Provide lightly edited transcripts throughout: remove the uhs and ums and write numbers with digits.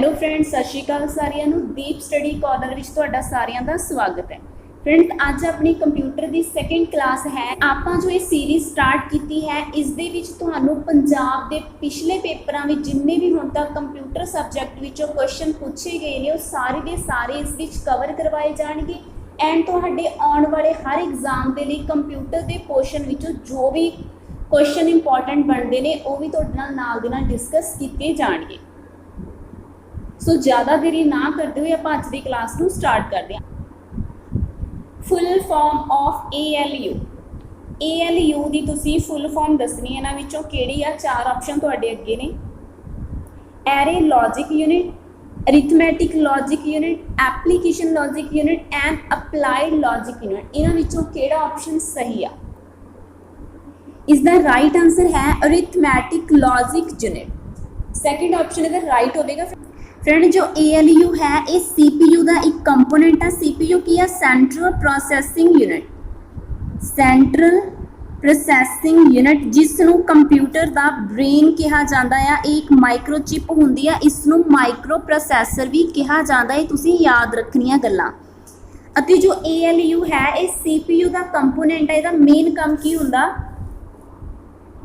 Hello friends, ਸਤਿ ਸ਼੍ਰੀ ਅਕਾਲ ਸਾਰਿਆਂ ਨੂੰ। ਦੀਪ ਸਟੱਡੀ ਕਾਰਨਰ ਵਿੱਚ ਤੁਹਾਡਾ ਸਾਰਿਆਂ ਦਾ ਸਵਾਗਤ ਹੈ। ਫਰੈਂਡਸ, ਅੱਜ ਆਪਣੀ ਕੰਪਿਊਟਰ ਦੀ ਸੈਕਿੰਡ ਕਲਾਸ ਹੈ। ਆਪਾਂ ਜੋ ਇਹ ਸੀਰੀਜ਼ ਸਟਾਰਟ ਕੀਤੀ ਹੈ, ਇਸ ਦੇ ਵਿੱਚ ਤੁਹਾਨੂੰ ਪੰਜਾਬ ਦੇ ਪਿਛਲੇ ਪੇਪਰਾਂ ਵਿੱਚ ਜਿੰਨੇ ਵੀ ਹੁਣ ਤੱਕ ਕੰਪਿਊਟਰ ਸਬਜੈਕਟ ਵਿੱਚੋਂ ਕੁਐਸਚਨ ਪੁੱਛੇ ਗਏ ਨੇ, ਉਹ ਸਾਰੇ ਦੇ ਸਾਰੇ ਇਸ ਵਿੱਚ ਕਵਰ ਕਰਵਾਏ ਜਾਣਗੇ। ਐਂਡ ਤੁਹਾਡੇ ਆਉਣ ਵਾਲੇ ਹਰ ਐਗਜ਼ਾਮ ਦੇ ਲਈ ਕੰਪਿਊਟਰ ਦੇ ਪੋਰਸ਼ਨ ਵਿੱਚੋਂ ਜੋ ਵੀ ਕੁਐਸਚਨ ਇੰਪੋਰਟੈਂਟ ਬਣਦੇ ਨੇ, ਉਹ ਵੀ ਤੁਹਾਡੇ ਨਾਲ ਦੇ ਨਾਲ ਡਿਸਕਸ ਕੀਤੇ ਜਾਣਗੇ। सो ज़्यादा देरी ना करते हुए आप अज की क्लास को स्टार्ट करते हैं। फुल फॉर्म ऑफ ALU की तुसी फुल फॉर्म दसनी है। इन्हां विचों किहड़ी आ? चार ऑप्शन तुहाडे अगे ने। Array logic unit, arithmetic logic unit, application logic unit and applied logic unit. इन्हां विचों किहड़ा ऑप्शन सही आ? इसका राइट आंसर है arithmetic logic unit. Second option इधर राइट होगा। फ्रेंड, जो ALU है ये CPU का एक कंपोनेंट है। CPU की है? Central processing unit. Central processing unit जिसनों कंप्यूटर का ब्रेन कहा जाता है। एक माइक्रोचिप होंदी है, इसनों माइक्रो प्रोसैसर भी कहा जाता है। तुसीं याद रखनिया गल्लां। अते जो ALU है ये CPU का कंपोनेंट है। इसदा मेन काम की हुंदा?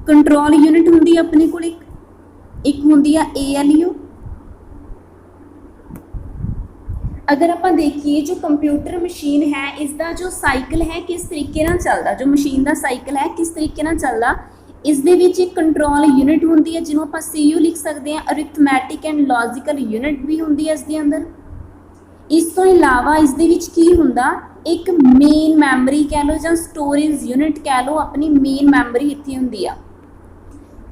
कंट्रोल यूनिट होंदी है अपने कोल, एक होंदी है ALU। अगर आप देखिए जो कंप्यूटर मशीन है, इसका जो साइकिल है किस तरीके नाल चलदा, जो मशीन का साइकिल है किस तरीके नाल चलदा, इस दे विच एक कंट्रोल यूनिट होंदी है जिन्हों आप CU लिख सकते हैं। अरिथमैटिक एंड लॉजिकल यूनिट भी होंदी है इसके अंदर। इस तो इलावा इस दे विच की हुंदा? एक मेन मैमरी कह लो या स्टोरेज यूनिट कह लो, अपनी मेन मैमरी इत्थे हुंदी आ।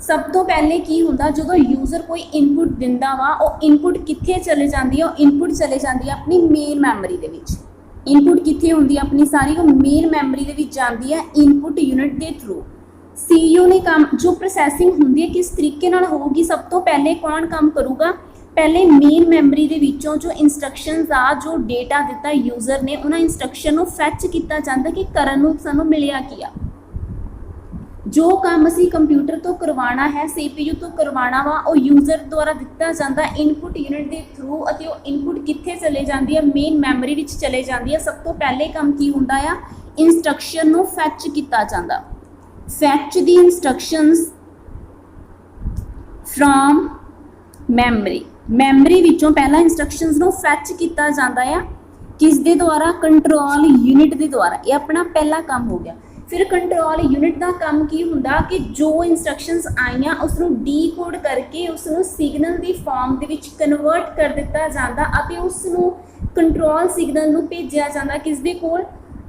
सब तो पहले की हुंदा, जो यूजर कोई इनपुट दिंदा वा, वो इनपुट कित्थे चले जाती है? इनपुट चले जाती है अपनी मेन मैमरी दे विच। इनपुट कित्थे हुंदी है अपनी सारी? वो मेन मैमरी दे विच जाती है इनपुट यूनिट के थ्रू। CPU ने काम जो प्रोसैसिंग हुंदी है किस तरीके नाल होगी? सब तो पहले कौन काम करूगा? पहले मेन मैमरी दे विचों जो इंस्ट्रक्शनस आ, जो डेटा दिता यूजर ने, उन्हां इंस्ट्रक्शन नूं फैच किया जाता कि करन नूं सानूं मिलिया की आ। जो काम असी कंप्यूटर तो करवाना है, CPU तो करवाना वा, वो यूजर द्वारा दिता जाता इनपुट यूनिट के थ्रू। और वो इनपुट कित्थे चले जाती है? मेन मैमरी विच चले जाती है। सब तो पहले काम की हुंदा आ? इंस्ट्रक्शन नूं फैच किया जाता। Fetch the instructions from memory. Memory विचों पहला इंस्ट्रक्शनस नूं फैच किया जाता है किस दे द्वारा? कंट्रोल यूनिट के द्वारा। ये अपना पहला काम हो गया। फिर कंट्रोल यूनिट का काम की हुंदा कि जो इंस्ट्रक्शंस आईयां उसनूं डीकोड करके उसनूं सिग्नल की फॉर्म दे विच कन्वर्ट कर दिता जाता अते उसनूं कंट्रोल सिग्नल नूं भेजिया जाता किस दे कोल?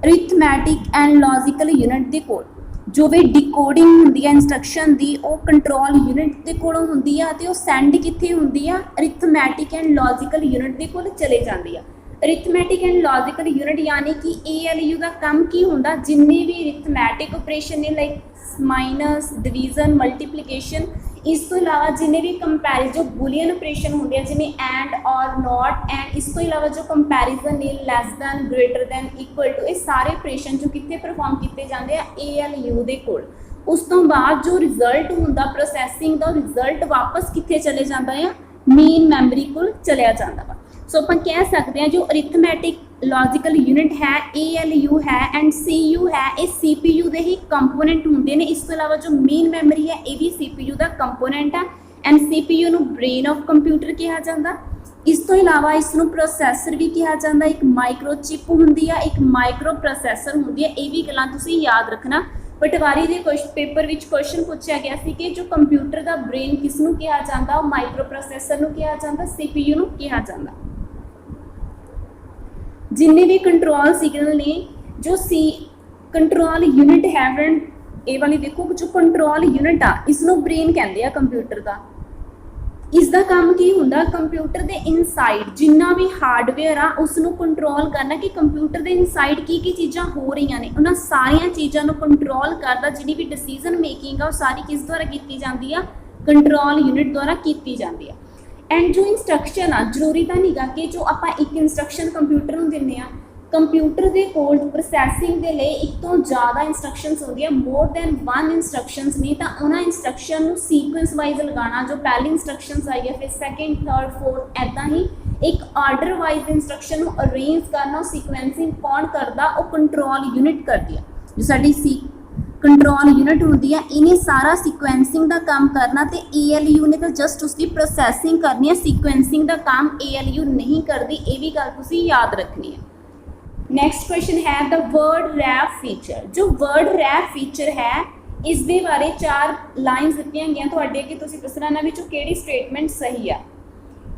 अरिथमैटिक एंड लॉजिकल यूनिट दे कोल। जो भी डिकोडिंग हुंदी है इंस्ट्रक्शन दी, वो कंट्रोल यूनिट दे कोलों हुंदी है अते वो सेंड कित्थे हुंदी है? अरिथमैटिक एंड लॉजिकल यूनिट दे कोल चले जाती है। अरिथमैटिक एंड लॉजिकल यूनिट यानी कि ALU का काम की होंदा? जिन्ने भी अरिथमैटिक ऑपरेशन ने, लाइक माइनस, डिवीजन, मल्टीप्लिकेशन, इस तो इलावा जिन्हें भी कंपैरिजन, जो बुलियन ऑपरेशन होंगे जिन्हें एंड और नॉट एंड, इस तो इलावा जो कंपैरिजन ने less than, greater than, equal to, ये सारे ऑपरेशन जो कितने परफॉर्म किए जाते हैं ALU दे कोल। उस तो बाद जो रिजल्ट होंदा प्रोसैसिंग का, रिजल्ट वापस कितने चले जाता है? मेन मैमरी को चलिया जाता वा। सो अपन कह सकते हैं जो अरिथमैटिक लॉजिकल यूनिट है, ALU है एंड CU है, ये CPU दे ही कंपोनेंट होंगे ने। इस तो इलावा जो मेन मैमरी है ये भी CPU का कंपोनेंट है एंड CPU नूं ब्रेन ऑफ कंप्यूटर कहा जाता। इस तो इलावा इसनूं प्रोसैसर भी कहा जाता। एक माइक्रोचिप होंदी है, एक माइक्रो प्रोसैसर होंदी है। ये भी गल्लां तुसीं याद रखना। पटवारी के पेपर विच क्वेश्चन पूछा गया सी कि जो कंप्यूटर का ब्रेन किसनूं कहा जाता? माइक्रो प्रोसैसर नूं कहा जाता, CPU नूं कहा जाता। जिन्ने भी कंट्रोल सिग्नल ने, जो कंट्रोल यूनिट है फ्रेंड, ये वाली देखो, जो कंट्रोल यूनिट आ इसनों ब्रेन कहते हैं कंप्यूटर का। इसका काम की हुंदा? कंप्यूटर के इनसाइड जिन्ना भी हार्डवेयर आ उसनों कंट्रोल करना कि कंप्यूटर के इनसाइड की चीज़ां हो रही ने, उन्हां सारियां चीज़ों कंट्रोल करता। जिहड़ी भी डिसीजन मेकिंग आ सारी किस द्वारा की जाती है? कंट्रोल यूनिट द्वारा की जाती है। एंड जो इंस्ट्रक्शन आ, जरूरी तो नहीं गा कि जो आप एक इंस्ट्रक्शन कंप्यूटर नूं दिंदे आ, कंप्यूटर के कोल प्रोसैसिंग के लिए एक तो ज़्यादा इंस्ट्रक्शनस होंदियां, मोर दैन वन इंस्ट्रक्शनस नहीं तो उन्होंने इंस्ट्रक्शन को सीक्वेंस वाइज लगाना, जो पहली इंस्ट्रक्शनस आई है फिर सैकेंड थर्ड फोर्थ ऐदा ही एक आर्डर वाइज इंस्ट्रक्शन को अरेंज करना, सीक्वेंसिंग कौन करता, वो कंट्रोल यूनिट करती है। जो साडी सी कंट्रोल यूनिट होंदी है इन्हें सारा सीक्वेंसिंग का काम करना, तो ALU ने तो जस्ट उसकी प्रोसैसिंग करनी है, सीक्वेंसिंग का काम ALU नहीं करती, ये भी गल तुसीं याद रखनी है। नैक्सट क्वेश्चन है द वर्ड रैप फीचर। जो वर्ड रैप फीचर है इस दे बारे 4 लाइन्स दित्तियां गईयां तुहाडे कि तुसीं दसना इन्हां विचों किहड़ी स्टेटमेंट सही है।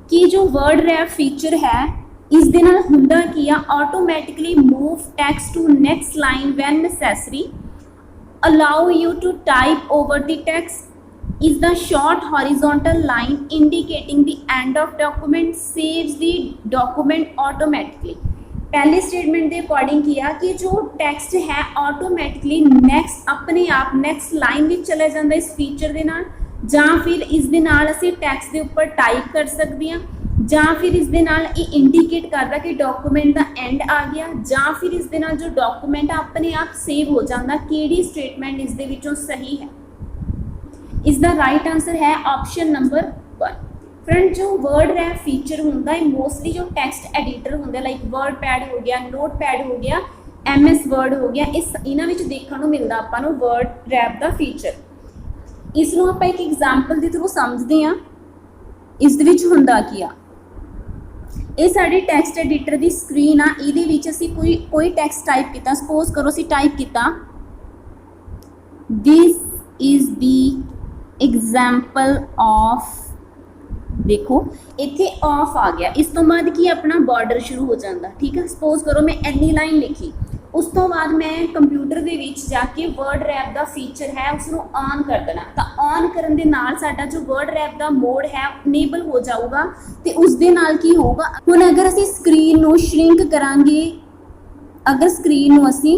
कि जो वर्ड रैप फीचर है इस दे नाल हुंदा की आ, automatically move text to next line when necessary, allow you to type over the text is the short horizontal line indicating the end of document, saves the document automatically। पहले statement के according किया कि जो text है automatically next अपने आप next line में चला जाता इस फीचर के नाल, जां फिर इस दे नाल असीं टैक्स्ट के उपर टाइप कर सकते हैं, जां फिर इस दे नाल ये इंडीकेट करता कि डॉक्यूमेंट का एंड आ गया, जां फिर इस दे नाल जो डॉक्यूमेंट अपने आप सेव हो जाता। किहड़ी स्टेटमेंट इस दे विचों सही है? इसका राइट आंसर है ऑप्शन नंबर 1। फ्रेंड जो वर्ड रैप फीचर होंदा है मोस्टली जो टैक्स्ट एडिटर होंगे लाइक वर्ड पैड हो गया, नोट पैड हो गया, MS वर्ड हो गया, इस इन्हां विच देखण नूं मिलदा आपां नूं वर्ड रैप का फीचर। इसनूं आपां एक एग्जाम्पल के थ्रू समझते हैं। इस दे विच हुंदा की आ, ये साडी टैक्सट एडिटर की स्क्रीन आ, इहदे विच असीं कोई टैक्सट टाइप किया, सपोज करो असीं टाइप किया this is the example of, देखो इत्थे ऑफ आ गया, इस तो बाद की अपना बॉर्डर शुरू हो जाता। ठीक है, सपोज करो मैं इन्नी लाइन लिखी, उस तो बाद मैं कंप्यूटर के विच जाके वर्ड रैप का फीचर है उसनूं ऑन कर देना, तो ऑन करन दे नाल साडा जो वर्ड रैप का मोड है इनेबल हो जाऊगा, तो उस दे नाल की होगा। हुण अगर असीं स्क्रीन नूं श्रिंक करांगे, अगर स्क्रीन नूं असीं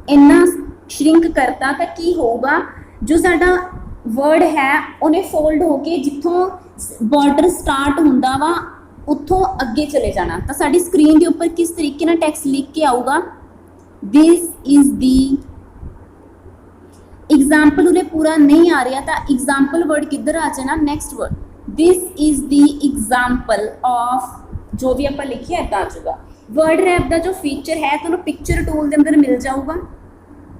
इन्ना श्रिंक करता तो की होगा, जो साडा वर्ड है उन्हें फोल्ड होके जिथों बॉर्डर स्टार्ट हुंदा वा उत्थों अगे चले जाना, तो साडी स्क्रीन के ऊपर किस तरीके ना टैक्स्ट लिख के आऊगा दिस इज़ दी एग्जाम्पल। उन्हें पूरा नहीं आ रहा तो एग्जाम्पल वर्ड किधर आ जाना, next word this is the example of, जो भी आप लिखिए इदा आ जाऊगा। वर्ड रैप का जो फीचर है तो पिक्चर टूल के अंदर मिल जाऊगा,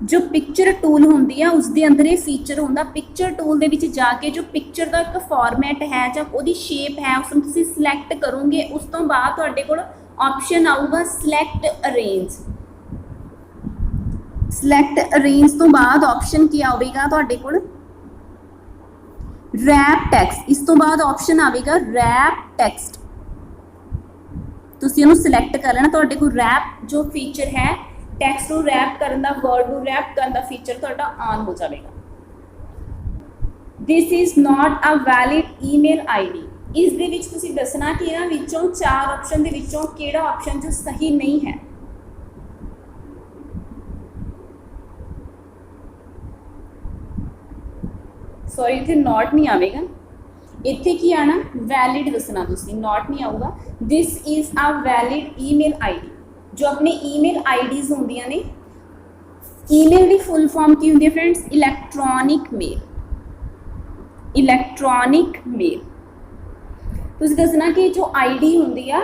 जो पिक्चर टूल होंदी है उसके अंदर ये फीचर होंदा। पिक्चर टूल दे विच जाके जो पिक्चर का एक फॉर्मेट है जां उहदी शेप है उसनूं तुसीं सिलैक्ट करोगे, उस तो बाद तुहाडे कोल ऑप्शन आऊगा सिलैक्ट अरेंज। सिलैक्ट अरेंज तो बाद ऑप्शन की आवेगा तुहाडे कोल रैप टैक्स्ट, इस तो बाद ऑप्शन आवेगा रैप टैक्स्ट, तुसीं इहनूं सिलैक्ट कर लेना, तुहाडे कोल रैप जो फीचर है टैक्स्ट को रैप करने का, वर्ड को रैप करने का फीचर तुहाडा ऑन हो जाएगा। This is not a valid email ID। इस दे विच तुसीं दसना कि इन्हां विचों 4 ऑप्शन दे विचों किहड़ा ऑप्शन जो सही नहीं है। सॉरी इत्थे नॉट नहीं आवेगा, इत्थे की आना वैलिड दसना तुसीं, नॉट नहीं आऊगा। This is a valid email ID। जो अपने ईमेल IDs होंदियां ने, ईमेल की फुल फॉर्म की होंदी है friends, electronic mail. Electronic mail तुसीं दसना कि जो ID होंदी आ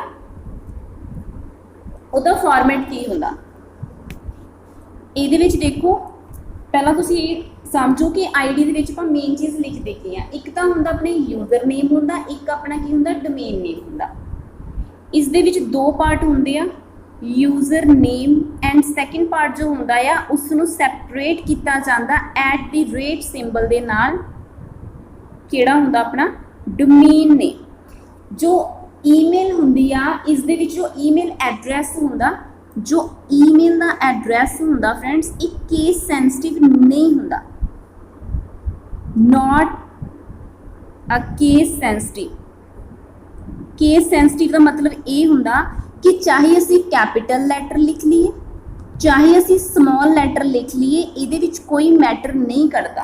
उहदा फॉर्मेट की हुंदा। इहदे विच देखो पहला तुसीं समझो कि ID दे विच आपां मेन चीज़ लिख देखी है, एक तो हुंदा अपने यूजर नेम हुंदा, एक अपना की हुंदा डोमेन नेम हुंदा। इस दे विच 2 पार्ट हुंदे आ, user name and second part जो होंदा है उसनूं सैपरेट किया जाता @ सिंबल दे नाल, किहड़ा हुंदा अपना डोमेन नेम। जो ईमेल हुंदी आ इस दे विच जो ईमेल एड्रैस हुंदा, जो ईमेल का एड्रैस हुंदा फ्रेंड्स एक केस सेंसिटिव नहीं हुंदा, not a case sensitive. Case sensitive का मतलब ये हुंदा कि चाहे असी कैपिटल लैटर लिख लीए चाहे असी स्मॉल लैटर लिख लीए, इहदे विच कोई मैटर नहीं करता,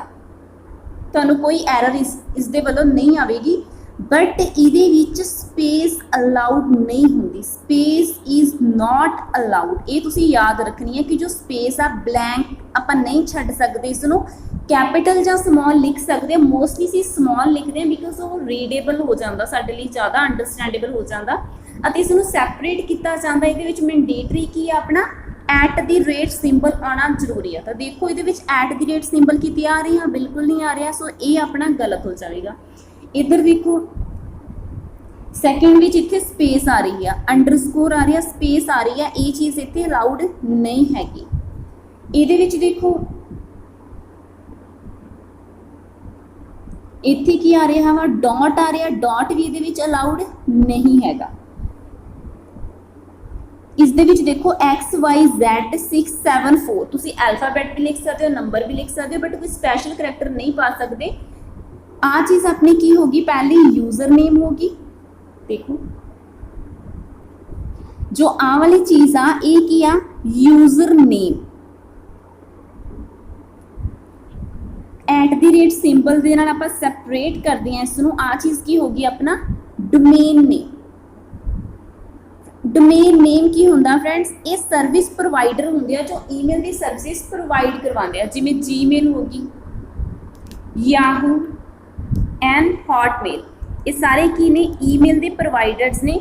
तुहानूं कोई एरर इस दे वल्लों नहीं आवेगी। बट ये स्पेस अलाउड नहीं होंगी, स्पेस इज नॉट अलाउड। ये तुसी याद रखनी है कि जो स्पेस आ ब्लैंक आपां नहीं छड्ड सकदे, इसनूं कैपिटल जां स्मॉल लिख सकते हैं। मोस्टली असीं स्मॉल लिखते हैं बिकॉज वो रीडेबल हो जाता, साडे लई ज़्यादा अंडरस्टैंडेबल हो जाता। अते इसनूं सैपरेट किया जाता, ये मैंडेटरी की अपना एट दी रेट सिंबल आना जरूरी है। तो देखो ये एट दी रेट सिंबल की आ रही है, बिल्कुल नहीं आ रहा, सो ये अपना गलत हो जाएगा। इधर देखो सैकेंड विच इत्थे स्पेस आ रही है, अंडरस्कोर आ रही है, स्पेस आ रही है, ये चीज़ इत्थे अलाउड नहीं हैगी। इहदे विच देखो इत्थे की आ रहा वा, डॉट आ रहा, डॉट भी इहदे विच अलाउड नहीं हैगा। इस दे विच देखो XYZ 674 तुसी अल्फाबेट भी लिख सकते हो, नंबर भी लिख सकते हो, बट कोई स्पैशल करैक्टर नहीं पा सकते। आ चीज़ अपनी की होगी, पहली यूजर नेम होगी। देखो जो आ वाली चीज़ आ ये की आ user name, at the rate symbol दे नाल आपां सैपरेट करते हैं इसनूं। आ चीज़ की होगी अपना डोमेन नेम। डोमेन नेम की हुंदा फ्रेंड्स, ये सर्विस प्रोवाइडर हुंदे आ जो ईमेल की सर्विस प्रोवाइड करवाते हैं, जिवें जीमेल होगी, याहू एंड हॉटमेल, ये सारे की ने ईमेल के प्रोवाइडर्स ने।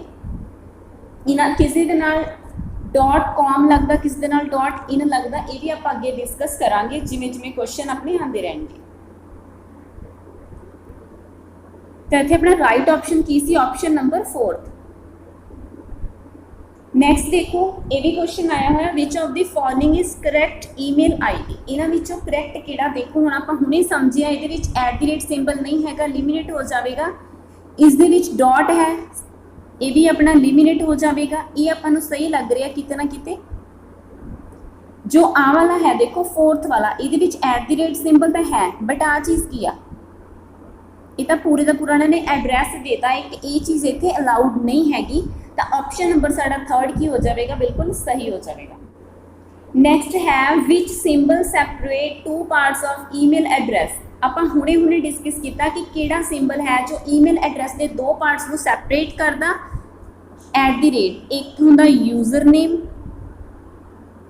इन्हां किसी दे नाल .com लगता, किसी दे नाल .in लगता, ये भी आप अगे डिस्कस करांगे जिमें जिमें क्वेश्चन अपने आते रहेंगे। तो इत्थे अपना राइट ऑप्शन की सी, ऑप्शन नंबर 4। नैक्सट देखो ये भी क्वेश्चन आया हुआ, which of the following is correct email ID। इन्हां विचों करैक्ट किहड़ा, देखो हुण आपां हुणे समझिया, ये एट दी रेट सिंबल नहीं हैगा, लिमिनेट हो जाएगा। इस दे विच डॉट है, ये भी अपना लिमिनेट हो जाएगा। ये आपां नूं सही लग रहा किते ना किते। जो आ वाला है देखो फोर्थ वाला, ये एट दी रेट सिंबल तो है, बट आ चीज़ की आ, ये तो पूरे का पूरा इन्होंने एड्रैस देता है कि ये चीज़ इतने अलाउड नहीं हैगी। तो ऑप्शन नंबर साडा थर्ड की हो जाएगा, बिल्कुल सही हो जाएगा। नैक्सट है विच symbol separate two parts of email address. आपां हुणे हुणे डिस्कस किया कि किहड़ा सिंबल है जो ईमेल एड्रैस के दो पार्ट्स को सैपरेट करदा। एट दी रेट एक हुंदा यूजर नेम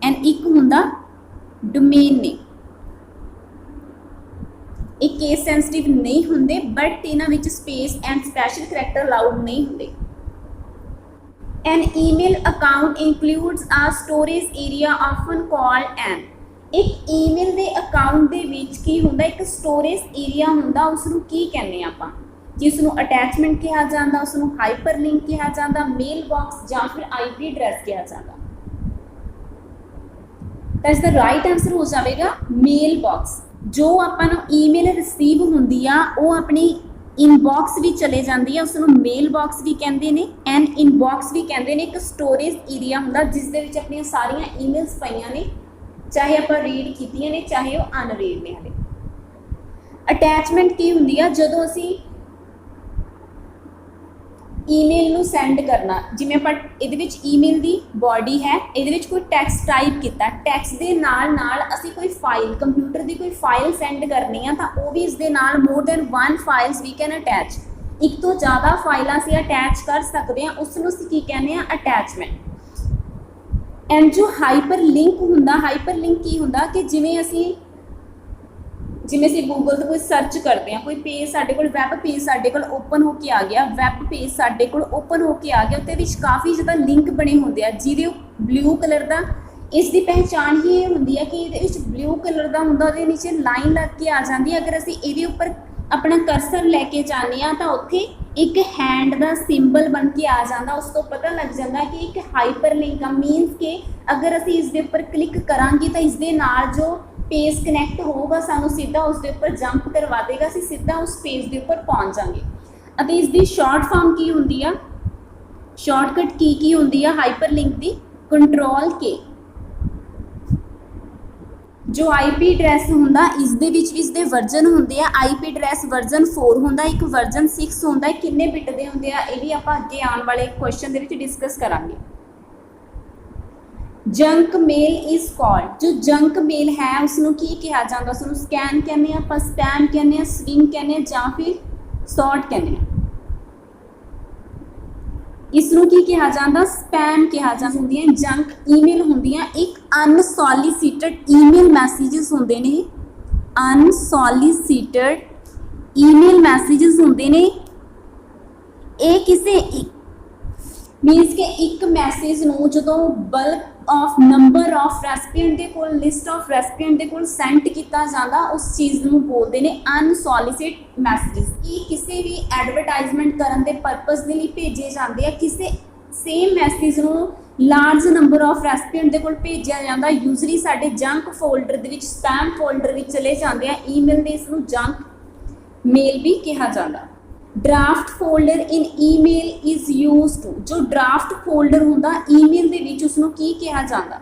एंड एक हुंदा डोमेन नेम। एक केस सेंसिटिव नहीं होंगे, बट इन्हां विच space and special character allowed नहीं होंगे। An email account includes a storage area often called an. एक ईमेल के अकाउंट दे विच की हुंदा, एक स्टोरेज एरिया हुंदा, उसनूं की कहने आपां, जिसनूं अटैचमेंट कहा जाता, उसनूं हाइपरलिंक कहा जाता, मेल बॉक्स जां फिर IP एड्रैस कहा जाता। तो इसका राइट आंसर हो जाएगा मेल बॉक्स। जो आपां नूं ईमेल रिसीव हुंदी आ वो अपनी इनबॉक्स भी चले जाती है, उसनूं मेल बॉक्स भी कहते हैं एंड इनबॉक्स भी कहते हैं। एक स्टोरेज एरिया हुंदा जिस दे विच अपनी सारियां ईमेल्स पईयां ने, चाहे आप रीड कीतियां ने चाहे वो अनरीड ने। हले अटैचमेंट की हुंदी आ, जदों असीं ईमेल नूं सेंड करना, जिवें आपां इहदे विच ईमेल दी बॉडी है, इहदे विच कोई टैक्सट टाइप कीता, टैक्सट दे नाल नाल असीं कोई फाइल कंप्यूटर दी कोई फाइल सेंड करनी है, तो वो भी इस दे नाल more than one files we can attach, एक तो ज़्यादा फाइलां असीं अटैच कर सकते हैं, उसनूं असीं की कहने आ अटैचमेंट। एंड जो हाइपर लिंक हुंदा, हाइपर लिंक की हुंदा कि जिवें असीं गूगल तो कोई सर्च करते हैं, कोई पेज साडे कोल, वैब पेज साडे कोल ओपन होके आ गया, वैब पेज साडे कोल ओपन होके आ गया, उत्ते विच काफ़ी ज़्यादा लिंक बने होंदे आ, जिहदे ब्लू कलर का, इसकी पहचान ही ये होंदी है कि ये ब्लू कलर का हुंदा, उहदे नीचे लाइन लग के आ जाती है। अगर असीं इहदे उपर अपना कर्सर लैके जाने आ तो उत्थे एक हैंड का सिंबल बन के आ जाता, उस तो पता लग जाता कि एक हाइपर लिंक आ, मीनस के अगर असीं इस दे उपर क्लिक करांगे तो इस दे नाल जो पेज कनैक्ट होगा, सानू सीधा उसके उपर जंप करवा देगा, असीं सीधा उस पेज के उपर पहुँच जाएंगे। अते इसकी शॉर्ट फॉर्म की हुंदी आ, शॉर्टकट की हुंदी आ हाइपर लिंक की, कंट्रोल के। जो IP एड्रैस हुंदा, इस दे विच इसदे वर्जन हुंदे आ, IP एड्रैस वर्जन 4 हुंदा, एक वर्जन 6 हुंदा, किन्ने बिट दे हुंदे आ, ये भी आपां अगे आने वाले क्वेश्चन दे विच डिस्कस करांगे। जंक मेल इज कॉल्ड, जो जंक मेल है उसनूं की कहा जाता, उसनूं स्कैन कहने, आप स्पैम कहने, स्विंग कहने, जां फिर सॉर्ट कहने। इसनों की कहा जाता स्पैम कहा जाता होंदियां जंक ईमेल होंदियां एक अनसोलीसिटेड ईमेल मैसेजेस होंदे ने अनसोलीसिटेड ईमेल मैसेजेस होंदे ने ये किसी मीनस कि एक मैसेज नूं जदों bulk of number of recipient दे कोल लिस्ट ऑफ रेसिपिएंट दे कोल सेंड किया जाता उस चीज़ नूं बोलते हैं अनसोलीसिट मैसेजेस। ये किसी भी एडवरटाइजमेंट करने के परपज़ के लिए भेजे जाते हैं किसी सेम मैसेज नूं लार्ज नंबर ऑफ रेसिपिएंट दे कोल भेजा जाता यूजली साडे जंक फोल्डर दे विच स्पैम फोल्डर विच चले जाते हैं ईमेल दे इसनूं जंक मेल भी कहा जाता। Draft folder in email is use to जो ड्राफ्ट फोल्डर होंदा ईमेल दे विच उसनूं की कहा जाता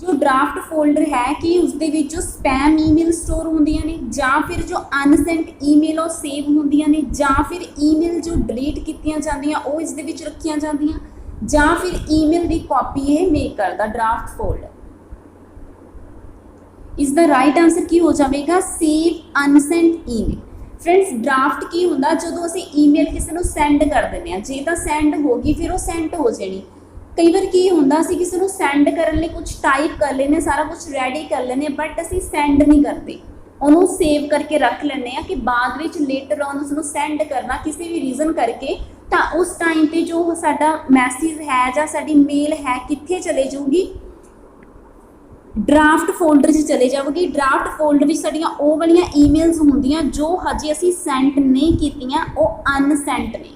जो ड्राफ्ट फोल्डर है कि उसदे विच जो स्पैम ईमेल स्टोर होंदियां ने जां फिर जो अनसेंट ईमेल और सेव होंदियां ने जां फिर ईमेल जो डिलीट कीतियां जांदियां वो इस दे विच रखियां जांदियां जां फिर ईमेल दी कॉपी ये मेक करदा ड्राफ्ट फोल्डर। इसका राइट आंसर की हो जाएगा save unsent email. Friends draft की होंदा जो असी ईमेल किसी को सेंड कर देने जे तो सेंड होगी फिर वो सेंड हो जानी। कई बार की होंदा असी किसी को सेंड करने कुछ टाइप कर लेने सारा कुछ रेडी कर लेने बट असी सेंड नहीं करते उन्होंने सेव करके रख लेने कि बाद में लेटर ऑन उसको सेंड करना किसी भी रीजन करके तो उस टाइम पर जो साडा मैसेज है या साडी मेल है कित्थे चले जाऊगी ड्राफ्ट फोल्डर च चले जाओगी। ड्राफ्ट फोल्डर में साड़ियाँ वो वाली ईमेल्स होंदियां जो हजे असी सेंड नहीं कीतियां वो अनसेंट ने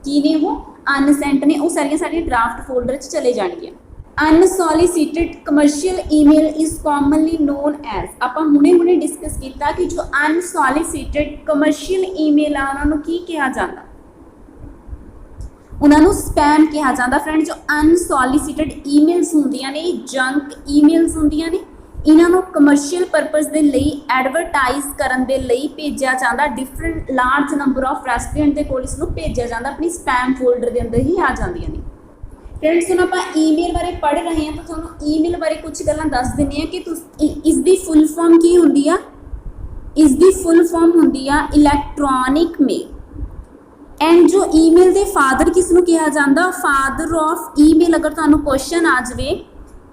की ने वो अनसेंट ने वो सारियां साड़ी ड्राफ्ट फोल्डर च चले जाएगियां। Unsolicited commercial email is commonly known as आपां हुणे डिस्कस किया कि जो अनसोलीसिटेड कमर्शियल ईमेल आ उन्होंने की कहा जाता उन्होंने स्पैम कहा जाता। फ्रेंड जो अनसोलीसिटेड ईमेल्स होंदियां ने जंक ईमेल्स होंदियां ने इन्हों कमर्शियल परपज़ के लिए एडवरटाइज करने के लिए भेजा जाता different large number of recipient के कोल इसनूं भेजा जाता अपनी स्पैम फोल्डर के अंदर ही आ जांदियां ने। फ्रेंड्स हुण आपां ईमेल बारे पढ़ रहे हैं तो तुहानूं ईमेल बारे कुछ गल्लां दस दिंदे हां कि इसकी फुल फॉर्म की हुंदी आ। इसकी फुल फॉर्म हुंदी आ इलैक्ट्रॉनिक मेल एंड जो ईमेल के फादर किसनों कहा जाता फादर ऑफ ईमेल। अगर तुहानूं क्वेश्चन आ जाए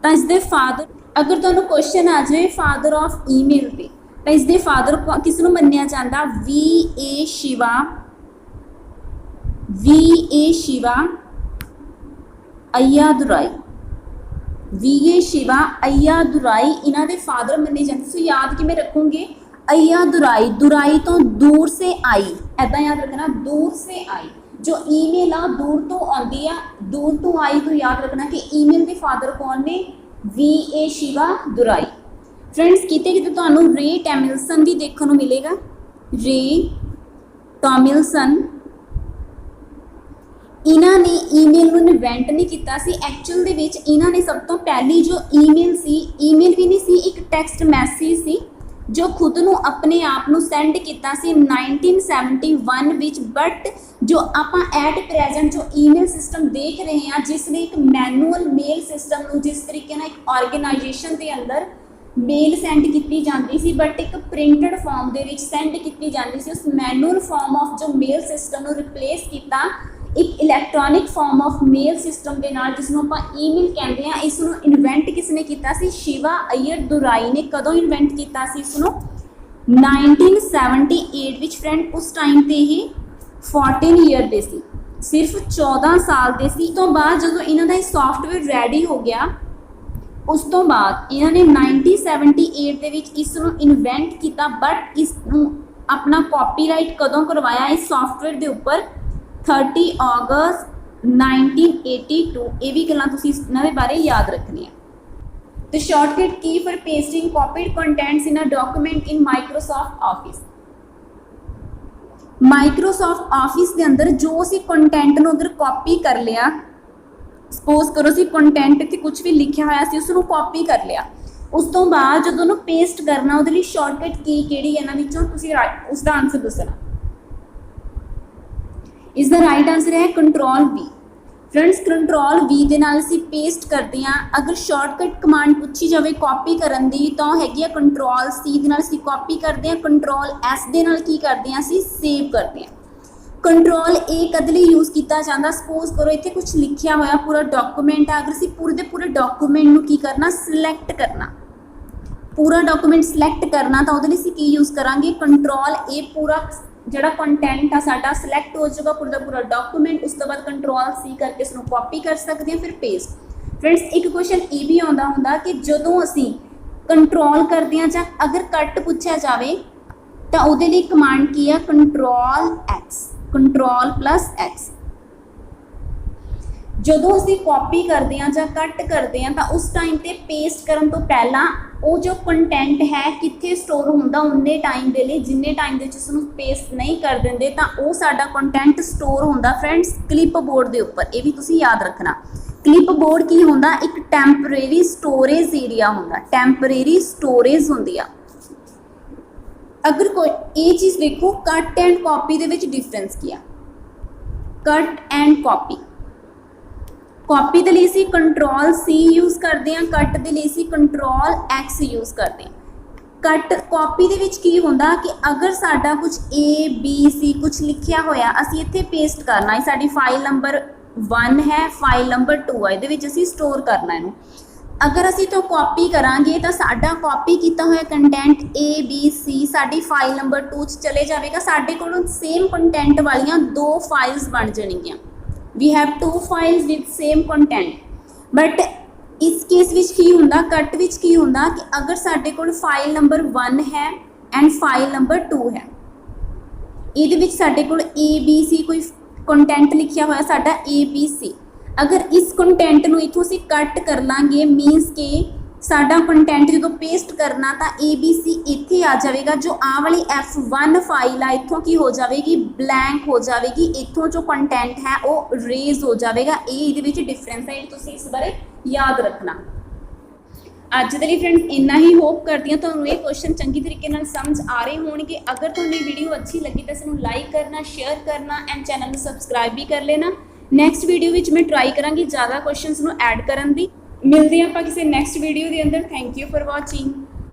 तो इसके फादर अगर तुहानूं क्वेश्चन आ जाए फादर ऑफ ईमेल पे तो इसके फादर किसनों मन्निया जाता V A Shiva Ayyadurai V A Shiva Ayyadurai इन्हां दे फादर मन्ने जाते। सो याद कि मैं रखूँगी अय्यादुराई दुराई तो दूर से आई ऐदा याद रखना दूर से आई जो ईमेल आ दूर तो आती है दूर तो आई तो याद रखना कि ईमेल के फादर कौन ने we A Shiva Durai. Friends किते किते तुहानूं रे टॉमिल्सन भी देखने को मिलेगा रे टॉमिल्सन इन्हां ने ईमेल को इन्वेंट नहीं किया सी एक्चुअल दे विच इन्हां ने सब तो पहली जो ईमेल सी ईमेल भी नहीं सी एक टैक्सट मैसेज सी जो खुद नूं अपने आप नूं सेंड किया सी 1971 विच बट जो आपां एट प्रेजेंट जो ईमेल सिस्टम देख रहे हैं जिसने एक मैनुअल मेल सिस्टम नूं जिस तरीके नाल एक ऑर्गेनाइजेशन के अंदर मेल सेंड की जाती सी बट एक प्रिंटड फॉर्म दे विच सेंड की जाती सी उस मैनुअल फॉर्म ऑफ जो मेल सिस्टम नूं रिप्लेस किया एक electronic form of male system के नाल जिसनूं आपां ईमेल कहते हैं। इसनूं इन्वेंट किसने किया सी शिवा अय्यादुराई ने कदों इन्वेंट किया सी इसनूं 1978 विच। फ्रेंड उस टाइम ते ही 14 ईयर दे सी सिर्फ 14 साल दे सी। तो बाद जो इन्हां दा सॉफ्टवेयर रेडी हो गया उस तो बाद इन्होंने 1978 दे विच इसनूं इन्वेंट किया बट इसनूं अपना कॉपीराइट कदों करवाया इस सॉफ्टवेयर के उपर 30 अगस्त 1982। ये भी गल्लां तुसीं इन्हां दे बारे याद रखनी है। The shortcut key for pasting copied contents in a document in Microsoft Office। Microsoft Office के अंदर जो असी कंटेंट नूं अगर कॉपी कर लिया सपोज करो असी कंटेंट ते कुछ भी लिखा होया सी उसनूं कॉपी कर लिया उस तो बाद जो उन्होंने पेस्ट करना उहदे लई शॉर्टकट की किहड़ी इन्हां विचों तुसीं उसका आंसर दसना। इसका राइट आंसर है control we. Friends control we के नाल असीं पेस्ट करते हैं। अगर शॉर्टकट कमांड पूछी जाए कॉपी करन दी तो हैगी कंट्रोल सी दे नाल असीं कॉपी करते हैं कंट्रोल एस दे नाल की करते हैं असीं सेव करते हैं। कंट्रोल ए कद ਲਈ यूज किया जाता, सपोज करो इतने कुछ लिखिया होया पूरा डॉक्यूमेंट है, अगर असीं पूरे दे पूरे डॉक्यूमेंट नूं की करना, सिलैक्ट करना, पूरा डॉक्यूमेंट सिलैक्ट करना, तो उहदे लई असीं की यूज करांगे कंट्रोल ए। पूरा जिहड़ा कंटेंट आ साडा सिलैक्ट हो जाएगा पूरा दा पूरा डॉक्यूमेंट, उस तो बाद कंट्रोल सी करके इसनूं कॉपी कर सकते हैं, फिर पेस्ट। फ्रेंड्स एक क्वेश्चन ये भी आउंदा हुंदा कि जदों असीं कंट्रोल करदे हां जां अगर कट पुछया जावे तो उहदे लई कमांड की है control x, control plus x. जदों असीं कॉपी करते हैं जां कट करते हैं तो उस टाइम ते पेस्ट करन तो पहला वो जो कंटेंट है कित्थे स्टोर हुंदा उन्ने टाइम दे लई, जिन्ने टाइम दे विच उसनूं पेस्ट नहीं कर दिंदे तां वो साडा कंटेंट स्टोर हुंदा फ्रेंड्स क्लिप बोर्ड दे उपर। ये भी तुसीं याद रखना, क्लिप बोर्ड की हुंदा एक टैंपरेरी स्टोरेज एरिया हुंदा, टैंपरेरी स्टोरेज हुंदी आ। अगर कोई ये चीज़ देखो cut and copy they which difference किया, कट एंड कॉपी, कॉपी दे लई असीं कंट्रोल सी यूज़ करते हैं, कट दे लई असीं कंट्रोल एक्स यूज़ करते हैं। कट कॉपी दे विच की हुंदा कि अगर साडा कुछ ए बी सी कुछ लिखिया होया असीं इत्थे पेस्ट करना है, साडी फाइल नंबर 1 है, फाइल नंबर 2 है, इहदे विच असीं स्टोर करना इहनूं। अगर असीं तो कॉपी करांगे तो साडा कॉपी किया हुआ कंटेंट ए बी सी साडी फाइल नंबर 2 च चले जाएगा, साडे कोलों सेम कंटेंट वालियां 2 फाइल्स बन जाएगियां। We have 2 files with same content. But इस केस विच की हुंदा, कट विच की हुंदा कि अगर साडे कोल फाइल नंबर 1 है एंड फाइल नंबर 2 है, इहदे विच साडे कोल ए बी सी कोई कंटेंट लिखिया होया साडा ए बी सी, अगर इस कंटेंट नूं इत्थों असीं कट कर लांगे मीनस के साडा कंटेंट जो पेस्ट करना तो ए बी सी इत्थे आ जाएगा, जो आ वाली F1 फाइल आ इत्थों की हो जाएगी ब्लैंक हो जाएगी, इत्थों जो कंटेंट है वो रेज हो जाएगा। ये इहदे विच डिफरेंस है, तुसीं इस बारे याद रखना। अज दे लई फ्रेंड्स इन्ना ही, होप करती हूँ तुहानूं ये क्वेश्चन चंगी तरीके नाल समझ आ रहे होणगे। अगर तुहानूं वीडियो अच्छी लगी तो इसनूं लाइक करना, शेयर करना एंड चैनल नूं सबसक्राइब भी कर लेना। नैक्सट वीडियो विच मैं ट्राई करांगी ज़्यादा क्वेश्चनस नूं ऐड करन दी। मिलते हैं आपां किसी नैक्सट वीडियो के अंदर। Thank you for watching.